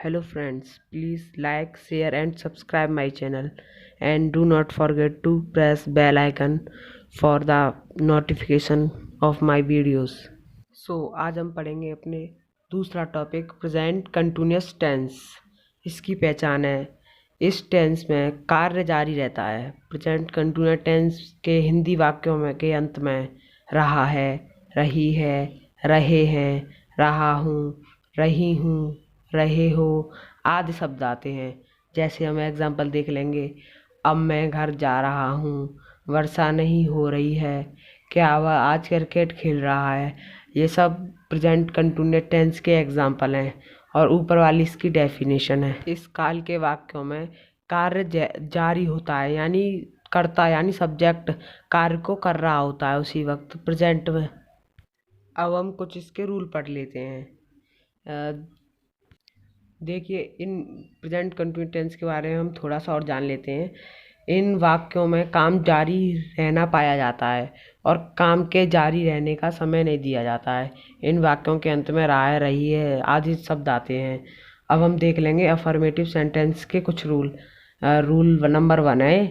Hello friends, please like, share and subscribe my channel and do not forget to press bell icon for the notification of my videos. आज हम पढ़ेंगे अपने दूसरा topic present continuous tense. इसकी पहचान है, इस टेंस में कार्य जारी रहता है। प्रेजेंट कंटिन्यूअस टेंस के हिंदी वाक्यों में के अंत में रहा है, रही है, रहे हैं, रहा हूँ, रही हूँ, रहे हो आदि शब्द आते हैं। जैसे हम एग्जाम्पल देख लेंगे, अब मैं घर जा रहा हूँ, वर्षा नहीं हो रही है, क्या वह आज क्रिकेट खेल रहा है। ये सब प्रेजेंट कंटिन्यूअस टेंस के एग्जाम्पल हैं और ऊपर वाली इसकी डेफिनेशन है। इस काल के वाक्यों में कार्य जारी होता है, यानी करता यानी सब्जेक्ट कार्य को कर रहा होता है उसी वक्त प्रेजेंट में। अब हम कुछ इसके रूल पढ़ लेते हैं। देखिए, इन प्रेजेंट कंटिन्यूअस टेंस के बारे में हम थोड़ा सा और जान लेते हैं। इन वाक्यों में काम जारी रहना पाया जाता है और काम के जारी रहने का समय नहीं दिया जाता है। इन वाक्यों के अंत में रहा है, रही है आदि शब्द आते हैं। अब हम देख लेंगे अफर्मेटिव सेंटेंस के कुछ रूल। रूल नंबर 1 है,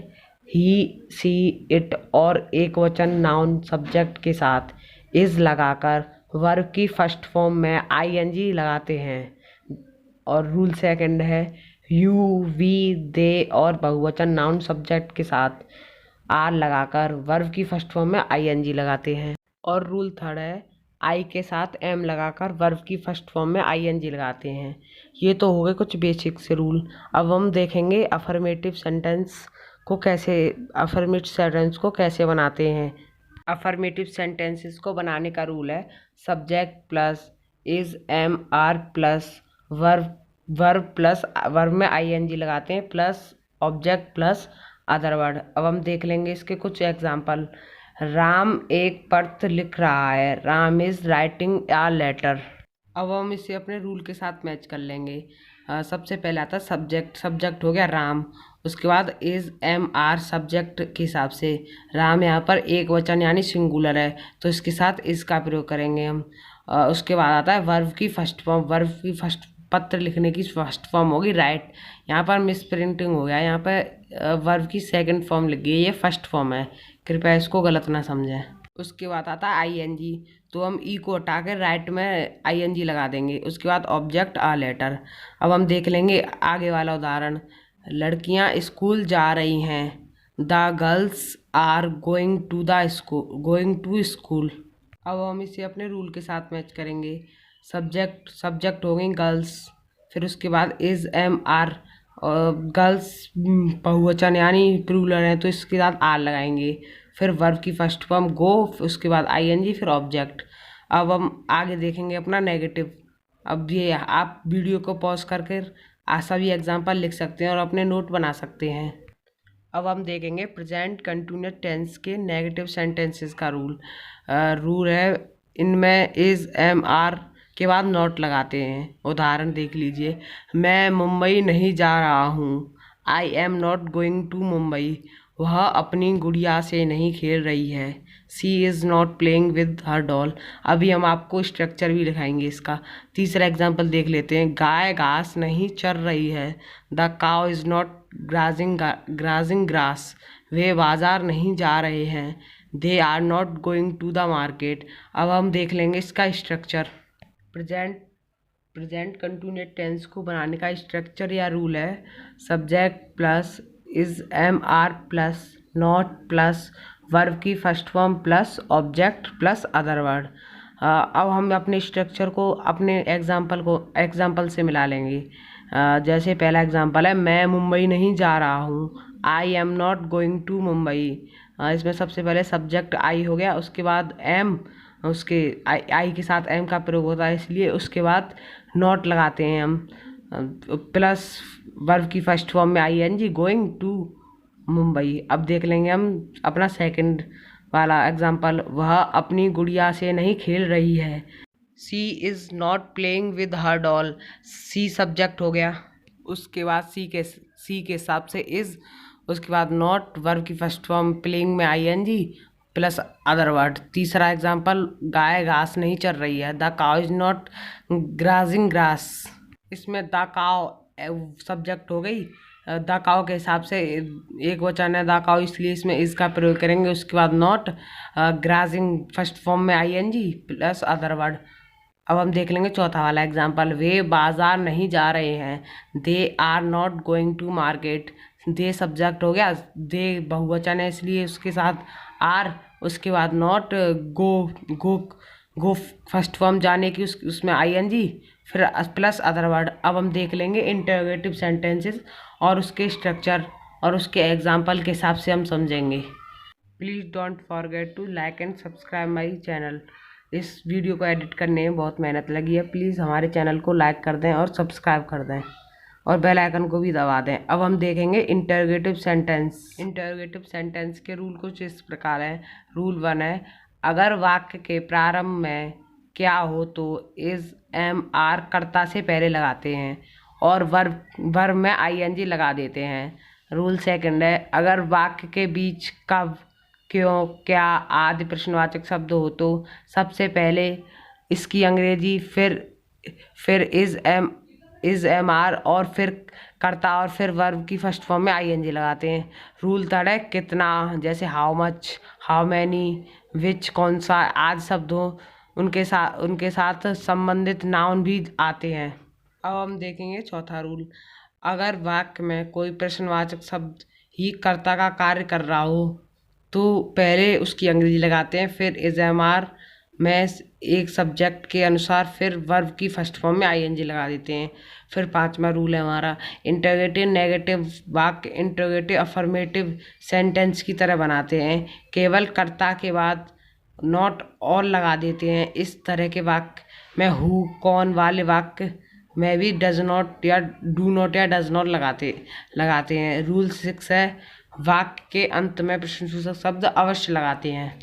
ही, सी, इट और एक वचन नाउन सब्जेक्ट के साथ इज लगाकर वर्ब की फर्स्ट फॉर्म में आईएनजी लगाते हैं। और रूल सेकंड है, यू, वी, दे और बहुवचन नाउन सब्जेक्ट के साथ आर लगाकर वर्ब की फर्स्ट फॉर्म में आईएनजी लगाते हैं। और रूल थर्ड है, आई के साथ एम लगाकर वर्ब की फर्स्ट फॉर्म में आईएनजी लगाते हैं। ये तो हो गए कुछ बेसिक से रूल। अब हम देखेंगे अफर्मेटिव सेंटेंस को कैसे बनाते हैं। अफर्मेटिव सेंटेंसेस को बनाने का रूल है, subject plus is, am, are plus verb में आईएनजी लगाते हैं plus object plus other word. अब हम देख लेंगे इसके कुछ एग्जांपल। राम एक पत्र लिख रहा है, Ram is writing a letter. अब हम इसे अपने रूल के साथ मैच कर लेंगे। सबसे पहले आता है सब्जेक्ट हो गया राम, उसके बाद इज, एम, आर फर्स्ट के हिसाब से। राम यहाँ पर एक वचन यानी सिंगुलर है तो इसके साथ इज का प्रयोग करेंगे हम। उसके बाद आता है वर्ब की फर्स्ट फॉर्म, पत्र लिखने की फर्स्ट फॉर्म होगी राइट। यहाँ पर मिस प्रिंटिंग हो गया, यहाँ पर वर्ब की सेकंड फॉर्म लिख गई, ये फर्स्ट फॉर्म है, कृपया इसको गलत ना समझें। उसके बाद आता है आईएनजी, तो हम ई को हटा कर राइट में आईएनजी लगा देंगे। उसके बाद ऑब्जेक्ट आ लेटर। अब हम देख लेंगे आगे वाला उदाहरण, लड़कियां स्कूल जा रही हैं, the girls are going to school. अब हम इसे अपने रूल के साथ मैच करेंगे। सब्जेक्ट हो गई गर्ल्स, फिर उसके बाद इज, एम, आर, गर्ल्स बहुवचन यानी प्लूरल है तो इसके साथ आर लगाएंगे। फिर वर्ब की फर्स्ट फॉर्म गो, उसके बाद आईएनजी, फिर ऑब्जेक्ट। अब हम आगे देखेंगे अपना नेगेटिव। अब ये आप वीडियो को पॉज करके सभी एग्जांपल लिख सकते हैं और अपने नोट बना सकते हैं। अब हम देखेंगे प्रेजेंट कंटिन्यूअस टेंस के नेगेटिव सेंटेंसेस का रूल है, इनमें इज, एम, आर के बाद नॉट लगाते हैं। उदाहरण देख लीजिए, मैं मुंबई नहीं जा रहा हूँ, I am not going to Mumbai. वह अपनी गुड़िया से नहीं खेल रही है, she is not playing with her doll. अभी हम आपको स्ट्रक्चर भी दिखाएंगे इसका। तीसरा एग्जाम्पल देख लेते हैं, गाय घास नहीं चर रही है, the cow is not grazing grass. वे बाजार नहीं जा रहे हैं, they are not going to the market. अब हम देख लेंगे इसका स्ट्रक्चर। प्रेजेंट कंटिन्यूअस टेंस को बनाने का स्ट्रक्चर या रूल है, subject plus is, am, are plus not plus verb की first form plus object plus other word. अब हम अपने स्ट्रक्चर को अपने एग्जाम्पल से मिला लेंगे। जैसे पहला एग्जाम्पल है, मैं मुंबई नहीं जा रहा हूँ, I am not going to Mumbai. इसमें सबसे पहले सब्जेक्ट आई हो गया, उसके बाद एम, उसके आई के साथ एम का प्रयोग होता है इसलिए उसके बाद नॉट लगाते हैं हम, प्लस वर्ब की फर्स्ट फॉर्म में आईएनजी, गोइंग टू मुंबई। अब देख लेंगे हम अपना सेकंड वाला एग्जांपल, वह अपनी गुड़िया से नहीं खेल रही है, she is not playing with her doll. She subject हो गया, उसके बाद सी के हिसाब से इज़, उसके बाद नॉट, वर्ब की फर्स्ट फॉर्म प्लेइंग में आईएनजी प्लस अदर वर्ड। तीसरा एग्जांपल, गाय घास नहीं चर रही है, the cow is not grazing grass. इसमें द काव सब्जेक्ट हो गई, द काव के हिसाब से एक वचन है द काव, इसलिए इसमें इसका प्रयोग करेंगे। उसके बाद नॉट ग्राजिंग फर्स्ट फॉर्म में आईएनजी प्लस अदर वर्ड। अब हम देख लेंगे चौथा वाला एग्जाम्पल, वे बाजार नहीं जा रहे हैं, they are not going to market. They subject हो गया, दे बहुवचन है इसलिए उसके साथ आर, उसके बाद not, go go first form जाने की उसमें आईएनजी, फिर प्लस अदर वर्ड। अब हम देख लेंगे इंटरोगेटिव सेंटेंसेस और उसके स्ट्रक्चर और उसके एग्जाम्पल के हिसाब से हम समझेंगे। Please don't forget to like and subscribe my channel. इस वीडियो को एडिट करने में बहुत मेहनत लगी है, प्लीज़ हमारे चैनल को लाइक कर दें और सब्सक्राइब कर दें और बेल आइकन को भी दबा दें। अब हम देखेंगे इंटरोगेटिव सेंटेंस। इंटरोगेटिव सेंटेंस के रूल कुछ इस प्रकार हैं। रूल 1 है, अगर वाक्य के प्रारंभ में क्या हो तो इज एम आर कर्ता से पहले लगाते हैं और वर्ब में आईएनजी लगा देते हैं। रूल 2 है, अगर वाक्य के बीच कब, क्यों, क्या आदि प्रश्नवाचक शब्द हो तो सबसे पहले इसकी अंग्रेजी, फिर इज एम आर और फिर कर्ता और फिर वर्ब की फर्स्ट फॉर्म में आईएनजी लगाते हैं। रूल 3 है, कितना, जैसे हाउ मच, हाउ मैनी, विच, कौन सा आदि शब्द हो उनके साथ संबंधित नाउन भी आते हैं। अब हम देखेंगे चौथा रूल, अगर वाक्य में कोई प्रश्नवाचक शब्द ही कर्ता का कार्य कर रहा हो तो पहले उसकी अंग्रेजी लगाते हैं, फिर इज एम आर में एक सब्जेक्ट के अनुसार फिर वर्ब की फर्स्ट फॉर्म में आईएनजी लगा देते हैं। फिर 5वां रूल है हमारा, इंटरोगेटिव नेगेटिव वाक्य इंटरोगेटिव अफर्मेटिव सेंटेंस की तरह बनाते हैं, केवल कर्ता के बाद नॉट और लगा देते हैं। इस तरह के वाक्य में हु, कौन वाले वाक्य में भी डज नॉट या डू नॉट या डज नॉट लगाते हैं। रूल 6 है, वाक्य के अंत में प्रश्नसूचक शब्द अवश्य लगाते हैं।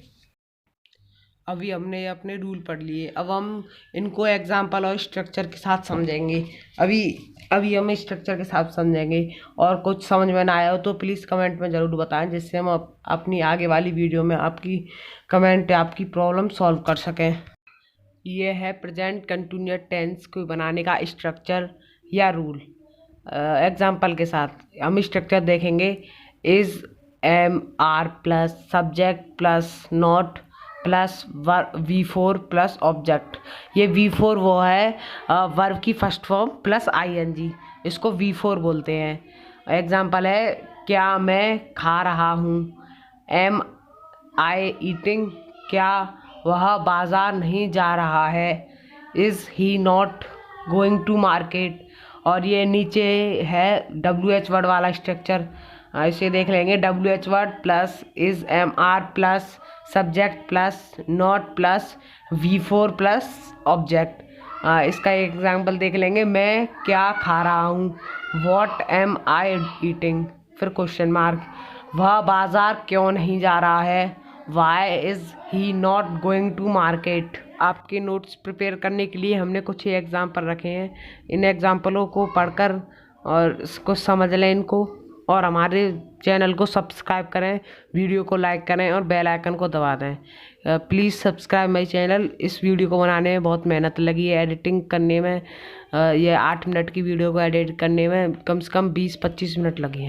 अभी हमने अपने रूल पढ़ लिए, अब हम इनको एग्जाम्पल और स्ट्रक्चर के साथ समझेंगे। अभी हम स्ट्रक्चर के साथ समझेंगे और कुछ समझ में ना आया हो तो प्लीज़ कमेंट में ज़रूर बताएं, जिससे हम अपनी आगे वाली वीडियो में आपकी कमेंट या आपकी प्रॉब्लम सॉल्व कर सकें। ये है प्रेजेंट कंटिन्यूअस टेंस को बनाने का स्ट्रक्चर या रूल। एग्जाम्पल के साथ हम स्ट्रक्चर देखेंगे, is am are plus subject plus not plus V4 plus object. ये V4 वो है वर्ब की फर्स्ट फॉर्म प्लस आईएनजी, इसको V4 बोलते हैं। एग्जाम्पल है, क्या मैं खा रहा हूँ, एम आई ईटिंग, क्या वह बाज़ार नहीं जा रहा है, is he not going to market. और ये नीचे है WH वर्ड वाला स्ट्रक्चर, इसे देख लेंगे, WH word plus is am are plus subject plus not plus V4 plus object. इसका एग्जाम्पल देख लेंगे, मैं क्या खा रहा हूँ, वॉट एम आई ईटिंग, फिर क्वेश्चन मार्क, वह बाज़ार क्यों नहीं जा रहा है, why is he not going to market. आपके नोट्स प्रिपेयर करने के लिए हमने कुछ ही एग्जाम्पल रखे हैं, इन एग्जाम्पलों को पढ़कर और इसको समझ लें इनको, और हमारे चैनल को सब्सक्राइब करें, वीडियो को लाइक करें और बेल आइकन को दबा दें। Please subscribe my channel. इस वीडियो को बनाने में बहुत मेहनत लगी है, एडिटिंग करने में ये 8 मिनट की वीडियो को एडिट करने में कम से कम 20-25 मिनट लगे हैं।